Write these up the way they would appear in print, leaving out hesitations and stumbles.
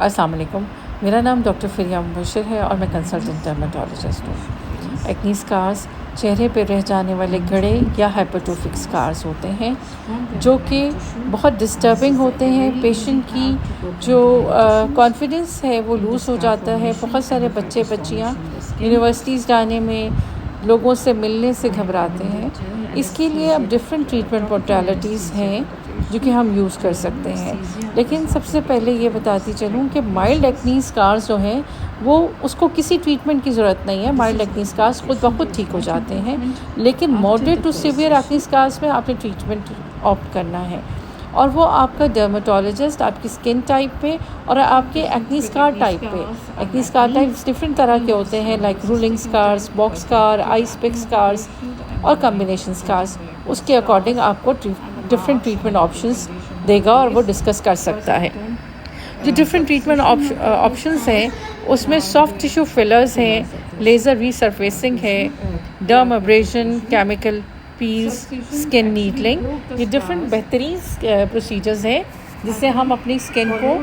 अस्सलाम वालेकुम। मेरा नाम डॉक्टर फ़रिया मुबशर है और मैं कंसल्टेंट डर्मेटोलॉजिस्ट हूँ। एक्ने स्कार्स चेहरे पे रह जाने वाले गड़े या हाइपरट्रोफिक स्कार्स होते हैं जो कि बहुत डिस्टर्बिंग होते हैं। पेशेंट की जो कॉन्फिडेंस है वो लूज़ हो जाता है। बहुत सारे बच्चे बच्चियाँ यूनिवर्सिटीज़ जाने में, लोगों से मिलने से घबराते हैं। इसके लिए अब डिफरेंट ट्रीटमेंट मोडालिटीज़ हैं जो कि हम यूज़ कर सकते हैं। लेकिन सबसे पहले ये बताती चलूँ कि माइल्ड एक्ने स्कार्स जो हैं वो उसको किसी ट्रीटमेंट की ज़रूरत नहीं है। माइल्ड एक्ने स्कार्स खुद ब खुद ठीक हो जाते हैं। लेकिन moderate to severe acne scars में आपने ट्रीटमेंट ऑप्ट करना है और वो आपका डर्मेटोलॉजिस्ट आपकी स्किन टाइप पे और आपके एक्ने स्कार टाइप पे। एक्ने स्कार टाइप्स डिफरेंट तरह के होते हैं, like rolling scars, box scar, ice pick scars और कम्बिनेशन स्कार्स। उसके अकॉर्डिंग आपको डिफरेंट ट्रीटमेंट ऑप्शंस देगा और वो डिस्कस कर सकता है। जो डिफरेंट ट्रीटमेंट ऑप्शंस हैं उसमें सॉफ्ट टिश्यू फिलर्स हैं, लेज़र रीसरफेसिंग है, dermabrasion, chemical peels, skin needling. ये डिफरेंट बेहतरीन प्रोसीजर्स हैं जिससे हम अपनी स्किन को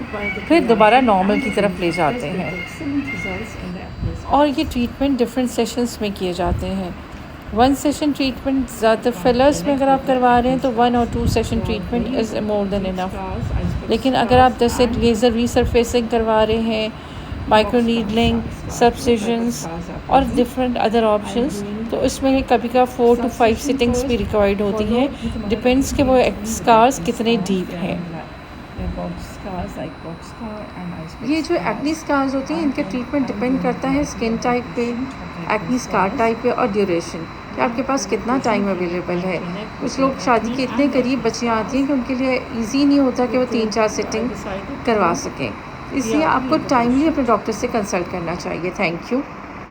फिर दोबारा नॉर्मल की तरफ ले जाते हैं। और ये ट्रीटमेंट डिफरेंट सेशंस में किए जाते हैं। 1 सेशन ट्रीटमेंट ज़्यादा फिलर्स में अगर आप करवा रहे हैं तो 1 और 2 session treatment is more than enough. लेकिन अगर आप जैसे लेज़र रीसरफेसिंग करवा रहे हैं, माइक्रो नीडलिंग, सब्सिजन्स और डिफरेंट अदर ऑप्शंस, तो इसमें कभी का 4 to 5 सिटिंग्स भी रिक्वायर्ड होती हैं। डिपेंड्स कि वो स्कार्स कितने डीप हैं। ये जो एक्ने स्कार्स होती हैं इनके ट्रीटमेंट डिपेंड करता है स्किन टाइप पे, एक्ने स्कार टाइप पे और ड्यूरेशन कि आपके पास कितना टाइम अवेलेबल है। कुछ लोग शादी के इतने करीब बच्चियाँ आती हैं कि उनके लिए इजी नहीं होता कि वो 3-4 सिटिंग करवा सकें। इसलिए आपको टाइमली अपने डॉक्टर से कंसल्ट करना चाहिए। Thank you.